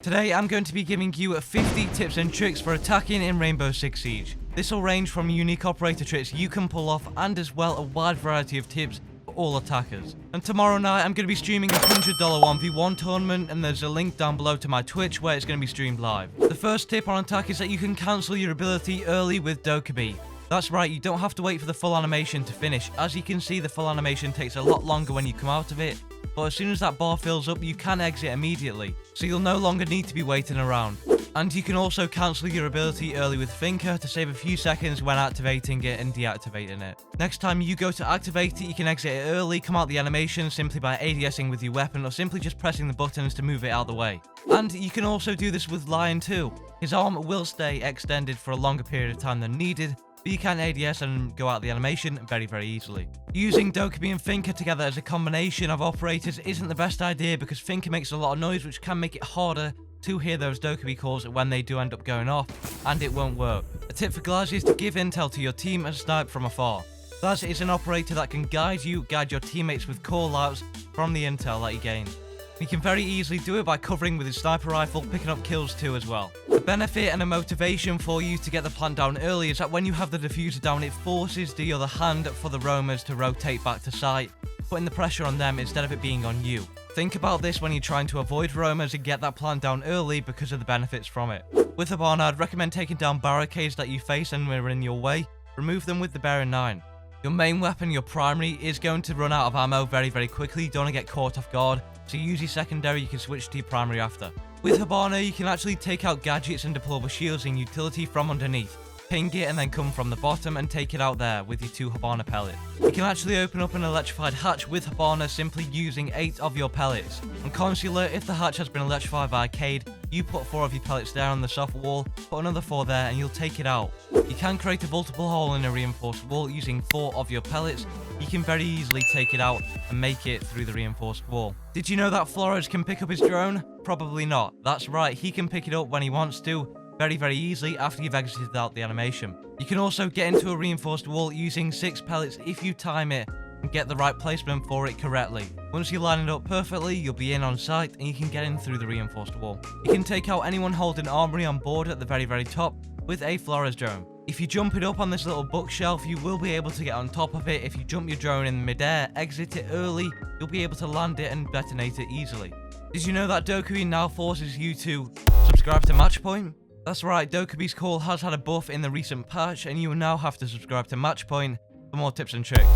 Today I'm going to be giving you 50 tips and tricks for attacking in Rainbow Six Siege. This will range from unique operator tricks you can pull off and as well a wide variety of tips for all attackers. And tomorrow night I'm going to be streaming a $100 1v1 tournament, and there's a link down below to my Twitch where it's going to be streamed live. The first tip on attack is that you can cancel your ability early with Dokkaebi. That's right, you don't have to wait for the full animation to finish. As you can see, the full animation takes a lot longer when you come out of it, but as soon as that bar fills up, you can exit immediately, so you'll no longer need to be waiting around. And you can also cancel your ability early with Thinker to save a few seconds when activating it and deactivating it. Next time you go to activate it, you can exit it early, come out the animation simply by ADSing with your weapon or simply just pressing the buttons to move it out of the way. And you can also do this with Lion too. His arm will stay extended for a longer period of time than needed, but you can ADS and go out the animation very easily. Using Dokkaebi and Thinker together as a combination of operators isn't the best idea because Thinker makes a lot of noise, which can make it harder to hear those Dokkaebi calls when they do end up going off, and it won't work. A tip for Glaz is to give intel to your team and snipe from afar. Glaz is an operator that can guide your teammates with call-outs from the intel that he gains. He can very easily do it by covering with his sniper rifle, picking up kills too as well. A benefit and a motivation for you to get the plant down early is that when you have the diffuser down, it forces the other hand for the roamers to rotate back to site, putting the pressure on them instead of it being on you. Think about this when you're trying to avoid roamers and get that plant down early because of the benefits from it. With Hibana, I'd recommend taking down barricades that you face and are in your way. Remove them with the Bearing 9. Your main weapon, your primary, is going to run out of ammo very quickly. You don't want to get caught off guard, so use your secondary, you can switch to your primary after. With Hibana, you can actually take out gadgets and deployable shields in utility from underneath. Ping it and then come from the bottom and take it out there with your 2 Hibana pellets. You can actually open up an electrified hatch with Hibana simply using 8 of your pellets. On Consular, if the hatch has been electrified by Arcade, you put 4 of your pellets there on the soft wall, put another 4 there and you'll take it out. You can create a multiple hole in a reinforced wall using 4 of your pellets. You can very easily take it out and make it through the reinforced wall. Did you know that Flores can pick up his drone? Probably not. That's right, he can pick it up when he wants to, very easily after you've exited out the animation. You can also get into a reinforced wall using 6 pellets if you time it and get the right placement for it correctly. Once you line it up perfectly, you'll be in on site and you can get in through the reinforced wall. You can take out anyone holding armory on board at the very top with a Flores drone. If you jump it up on this little bookshelf, you will be able to get on top of it. If you jump your drone in midair, exit it early, you'll be able to land it and detonate it easily. Did you know that Dokkaebi now forces you to subscribe to MatchPoint? That's right, Dokkaebi's call has had a buff in the recent patch, and you will now have to subscribe to MatchPoint for more tips and tricks.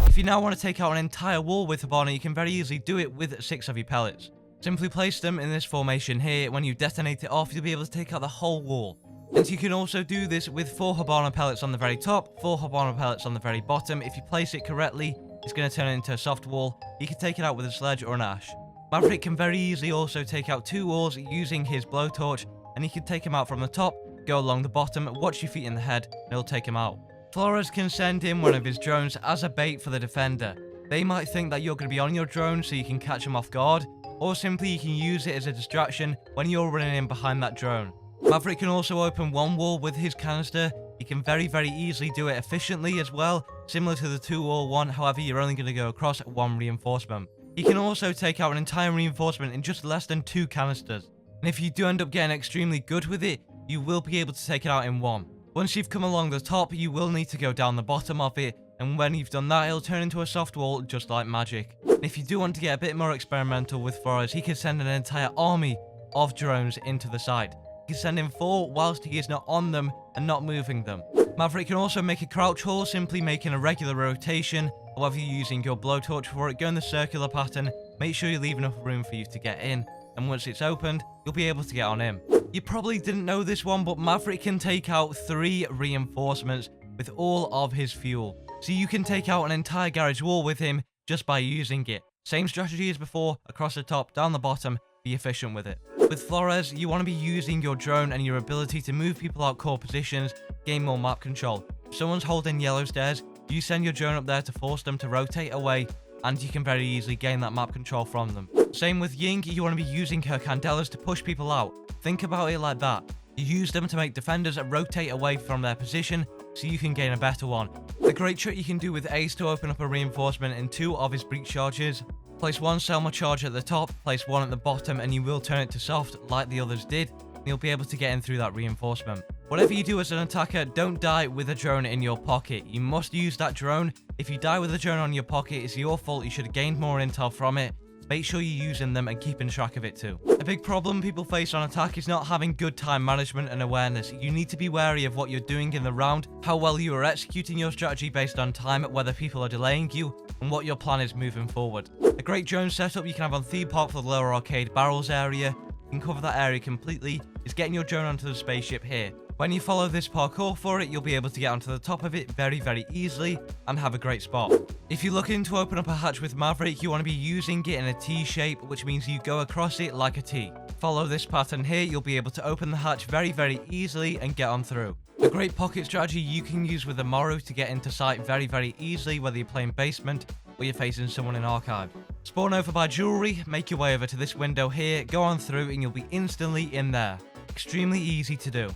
If you now want to take out an entire wall with Hibana, you can very easily do it with 6 of your pellets. Simply place them in this formation here. When you detonate it off, you'll be able to take out the whole wall. And you can also do this with 4 Hibana pellets on the very top, 4 Hibana pellets on the very bottom. If you place it correctly, it's going to turn it into a soft wall. You can take it out with a sledge or an ash. Maverick can very easily also take out 2 walls using his blowtorch, and you can take him out from the top, go along the bottom, watch your feet in the head, and it'll take him out. Flores can send in one of his drones as a bait for the defender. They might think that you're going to be on your drone so you can catch them off guard, or simply you can use it as a distraction when you're running in behind that drone. Maverick can also open 1 wall with his canister. You can very easily do it efficiently as well, similar to the 2 wall one, however you're only going to go across 1 reinforcement. You can also take out an entire reinforcement in just less than 2 canisters. And if you do end up getting extremely good with it, you will be able to take it out in 1. Once you've come along the top, you will need to go down the bottom of it, and when you've done that, it'll turn into a soft wall just like magic. And if you do want to get a bit more experimental with Flores, he can send an entire army of drones into the site. He can send in 4 whilst he is not on them and not moving them. Maverick can also make a crouch haul, simply making a regular rotation. However you're using your blowtorch for it, go in the circular pattern, make sure you leave enough room for you to get in, and once it's opened, you'll be able to get on him. You probably didn't know this one, but Maverick can take out 3 reinforcements with all of his fuel. So you can take out an entire garage wall with him just by using it. Same strategy as before, across the top, down the bottom, be efficient with it. With Flores, you want to be using your drone and your ability to move people out core positions, gain more map control. If someone's holding yellow stairs, you send your drone up there to force them to rotate away, and you can very easily gain that map control from them. Same with Ying, you want to be using her candelas to push people out. Think about it like that. You use them to make defenders rotate away from their position so you can gain a better one. A great trick you can do with Ace to open up a reinforcement in 2 of his breach charges Place one Selma charge at the top, place one at the bottom, and you will turn it to soft like the others did, and you'll be able to get in through that reinforcement. Whatever you do as an attacker, don't die with a drone in your pocket. You must use that drone. If you die with a drone on your pocket, it's your fault. You should have gained more intel from it. Make sure you're using them and keeping track of it too. A big problem people face on attack is not having good time management and awareness. You need to be wary of what you're doing in the round, how well you are executing your strategy based on time, whether people are delaying you, and what your plan is moving forward. A great drone setup you can have on Theme Park for the lower arcade barrels area, you can cover that area completely, is getting your drone onto the spaceship here. When you follow this parkour for it, you'll be able to get onto the top of it very easily and have a great spot. If you're looking to open up a hatch with Maverick, you want to be using it in a T shape, which means you go across it like a T. Follow this pattern here, you'll be able to open the hatch very easily and get on through. A great pocket strategy you can use with a Moru to get into sight very easily, whether you're playing basement or you're facing someone in archive. Spawn over by jewelry, make your way over to this window here, go on through and you'll be instantly in there. Extremely easy to do.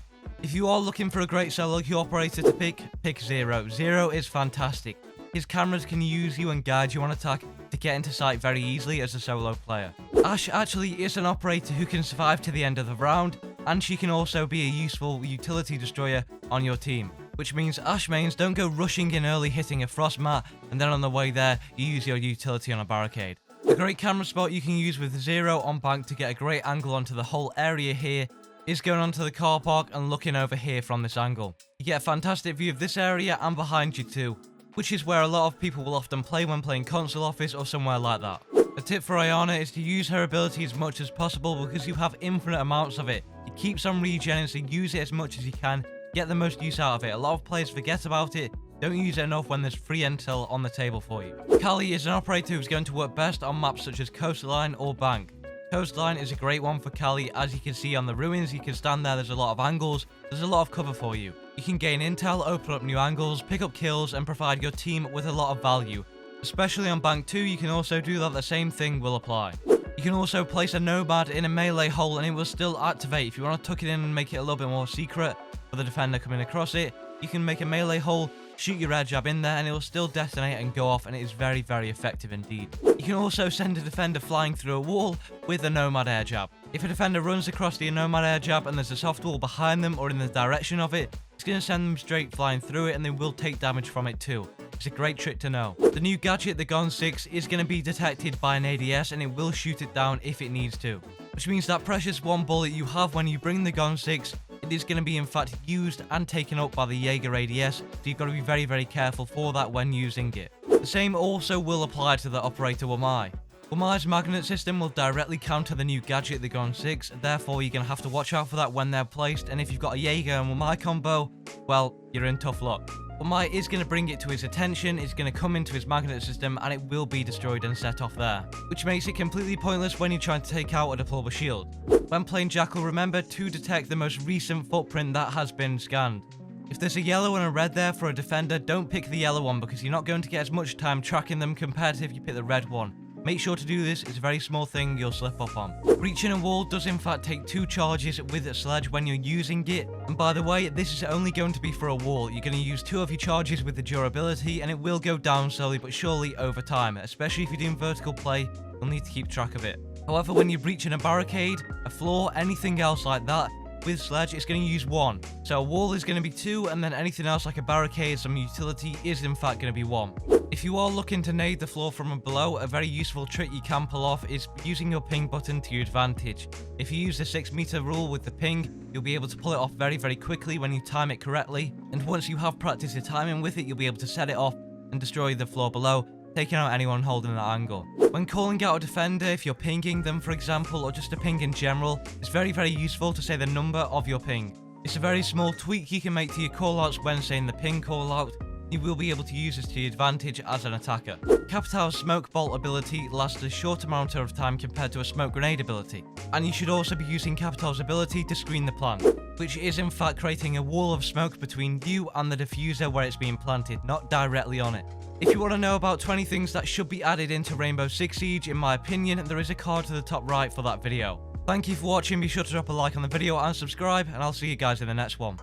If you are looking for a great solo queue operator to pick Zero. Zero is fantastic. His cameras can use you and guide you on attack to get into sight very easily as a solo player. Ash actually is an operator who can survive to the end of the round, and she can also be a useful utility destroyer on your team. Which means Ash mains don't go rushing in early hitting a frost mat, and then on the way there, you use your utility on a barricade. A great camera spot you can use with Zero on bank to get a great angle onto the whole area here is going onto the car park and looking over here from this angle. You get a fantastic view of this area and behind you too, which is where a lot of people will often play when playing console office or somewhere like that. A tip for Ayana is to use her ability as much as possible because you have infinite amounts of it. It keeps on regenerating, so use it as much as you can, get the most use out of it. A lot of players forget about it, don't use it enough when there's free intel on the table for you. Kali is an operator who's going to work best on maps such as Coastline or Bank. Coastline is a great one for Kali. As you can see on the ruins, you can stand there, there's a lot of angles, there's a lot of cover for you. You can gain intel, open up new angles, pick up kills, and provide your team with a lot of value. Especially on Bank 2, you can also do that, the same thing will apply. You can also place a Nomad in a melee hole and it will still activate. If you want to tuck it in and make it a little bit more secret for the defender coming across it, you can make a melee hole, shoot your air jab in there and it will still detonate and go off, and it is very effective indeed. You can also send a defender flying through a wall with a Nomad air jab. If a defender runs across the Nomad air jab and there's a soft wall behind them or in the direction of it, it's going to send them straight flying through it and they will take damage from it too. It's a great trick to know. The new gadget, the Gon 6, is going to be detected by an ADS and it will shoot it down if it needs to. Which means that precious one bullet you have when you bring the Gon 6, it is going to be in fact used and taken up by the Jaeger ADS, so you've got to be very careful for that when using it. The same also will apply to the operator Wamai. Wamai's magnet system will directly counter the new gadget, the Gon 6, therefore you're going to have to watch out for that when they're placed, and if you've got a Jaeger and Wamai combo, well, you're in tough luck. Wamai is going to bring it to his attention, it's going to come into his magnet system, and it will be destroyed and set off there, which makes it completely pointless when you're trying to take out a deployable shield. When playing Jackal, remember to detect the most recent footprint that has been scanned. If there's a yellow and a red there for a defender, don't pick the yellow one because you're not going to get as much time tracking them compared to if you pick the red one. Make sure to do this, it's a very small thing you'll slip up on. Breaching a wall does in fact take 2 charges with a sledge when you're using it, and by the way, this is only going to be for a wall. You're going to use 2 of your charges with the durability and it will go down slowly but surely over time, especially if you're doing vertical play, you'll need to keep track of it. However, when you're breaching a barricade, a floor, anything else like that, with sledge, it's going to use 1. So a wall is going to be 2, and then anything else like a barricade, some utility, is in fact going to be 1. If you are looking to nade the floor from below, a very useful trick you can pull off is using your ping button to your advantage. If you use the 6-meter rule with the ping, you'll be able to pull it off very quickly when you time it correctly, and once you have practiced your timing with it, you'll be able to set it off and destroy the floor below, taking out anyone holding that angle. When calling out a defender, if you're pinging them for example, or just a ping in general, it's very useful to say the number of your ping. It's a very small tweak you can make to your callouts when saying the ping callout. You will be able to use this to your advantage as an attacker. Capital's smoke bolt ability lasts a short amount of time compared to a smoke grenade ability, and you should also be using Capital's ability to screen the plant, which is in fact creating a wall of smoke between you and the diffuser where it's being planted, not directly on it. If you want to know about 20 things that should be added into Rainbow Six Siege, in my opinion, there is a card to the top right for that video. Thank you for watching, be sure to drop a like on the video and subscribe, and I'll see you guys in the next one.